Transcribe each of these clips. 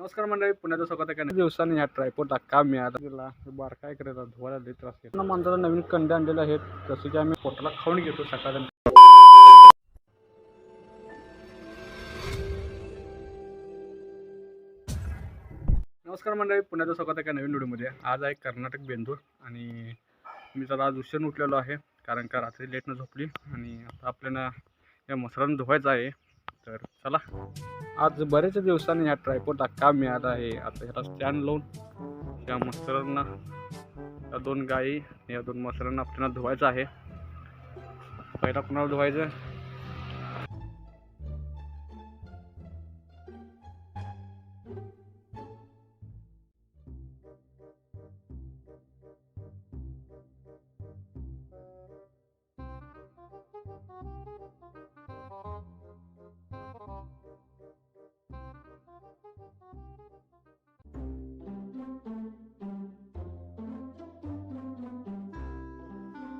नमस्कार मंडळी, पुण्याचा स्वागत आहे. काही दिवसांनी ह्या ट्रायपॉडला काम मिळाला. बार काय करायचा धुवायला देत असते ना. माणसाला नवीन कंडे आणलेले आहेत, जसे की आम्ही पोटाला खाऊन घेतो सकाळी. नमस्कार मंडळी, पुण्याचा स्वागत आहे का नवीन व्हिडिओमध्ये. आज आहे कर्नाटक बेंदूर आणि मी जरा आज उशीर उठलेलो आहे, कारण का रात्री लेटनं झोपली आणि आता आपल्याला या मसरानं धुवायचं आहे. तर चला, आज बरेच दिवसांनी ह्या ट्रायपॉडला काम मिळालं आहे. आता ह्याला स्टँड लावून या मसरांना, या दोन गायी, या दोन मसरांना आपल्याला धुवायचं आहे. पहिला कुणाला धुवायचं?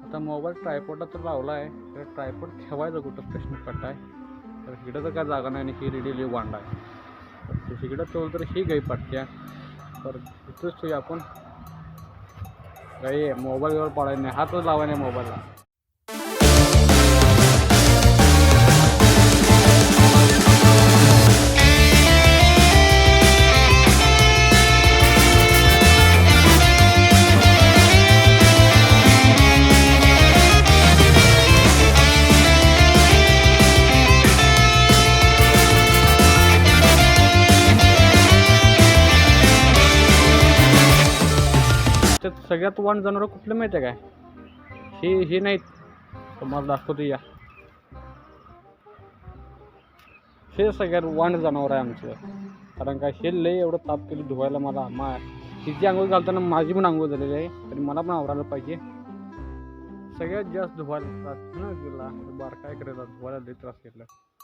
आता मोबाईल ट्रायपॉडला तर लावला आहे, तर ट्रायपॉड ठेवायचं कुठं प्रश्न पडला आहे. तर हिकडं तर काय जागा नाही आणि ही रेडी वांडा आहे. तर हिकडं ठेवलं तर ही गाई पडत्या. तर इथंच ठेवूया आपण. गाई मोबाईलवर पाडायला नाही, हातच लावायला नाही मोबाईलला. सगळ्यात वाण जनावर कुठलं माहिती आहे काय? हे नाहीत, तुम्हाला दाखवतो या. हे सगळ्यात वाण जनावर आहे आमचं. कारण काय, हे लय एवढं ताप केली धुवायला मला. तिची आंघोळ घालताना माझी पण आंघोळ झालेली आहे, तरी मला पण आवरायला पाहिजे. सगळ्यात जास्त धुवायला ना गेला बार काय करायचा धुवायला लय त्रास घेतला.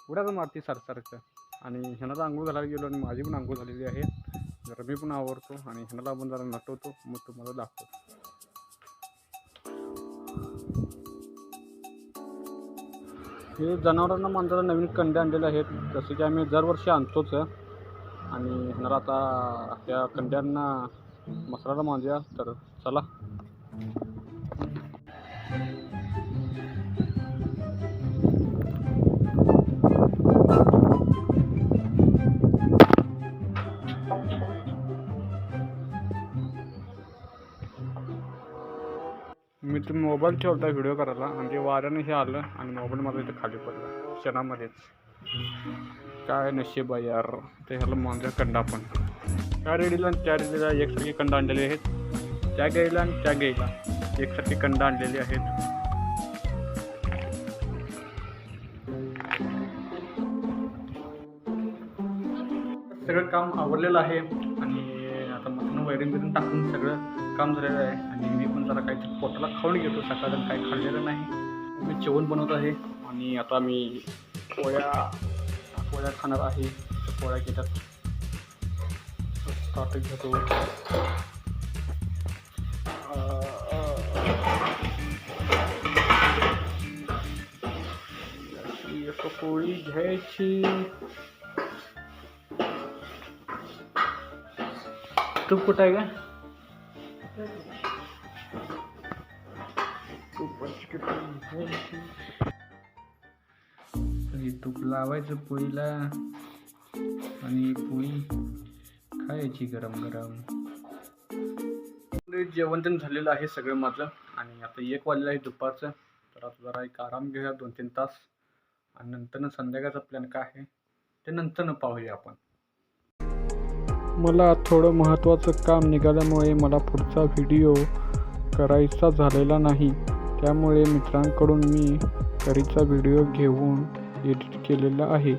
उड्याच मारती सारखं. आणि ह्यानं तर आंघोळ घालायला गेलो आणि माझी पण आंघोळ झालेली आहे. जरा मी पण आवरतो आणि ह्याला पण जरा नटवतो, मग तुम्हाला दाखवतो. हे जनावरांना माणसाला नवीन कंडे आणलेले आहेत, जसे की आम्ही दरवर्षी आणतोच. आणि ह्याला आता त्या कंड्यांना मसाला मांजूया. तर चला. मी तर मोबाईल ठेवता व्हिडिओ करायला आणि ते वाऱ्याने हे आलं आणि मोबाईल माझा इथं खाली पडला क्षणामध्येच. काय नशीब आहे यार. ते ह्याला मांजूया कंडा आपण. त्या रेडीला आणि त्या रेडीला एकसारखी कंड आणलेली आहेत. त्या गाईला आणि त्या गाईला एकसारखी कंड आणलेली आहेत. सगळं काम आवरलेलं आहे आणि आता मटण वैरण टाकून सगळं काम झालेलं आहे. आणि मी पण जरा काहीतरी पोटाला खाऊन घेतो, सकाळी काही खाल्लेलं नाही. मी जेवण बनवत आहे आणि आता मी पोळ्या खाणार आहे. पोळ्या घेतात ताट घेतो. एक पोळी घ्यायची. तूप कुठं आहे का? तूप लावायचं पोळीला आणि पोळी खायची गरम गरम. जेवण पण झालेलं आहे सगळं माझं. आणि आता 1 वाजलेलं आहे दुपारचं. तर आता जरा एक आराम घेऊया 2-3 तास आणि नंतर संध्याकाळचा प्लॅन काय आहे ते नंतर पाहूया आपण. मला थोडं महत्त्वाचं काम निघाल्यामुळे मला पुढचा व्हिडिओ करायचा झालेला नाही. त्यामुळे मित्रांकडून मी घरीचा व्हिडिओ घेऊन एडिट केलेला आहे.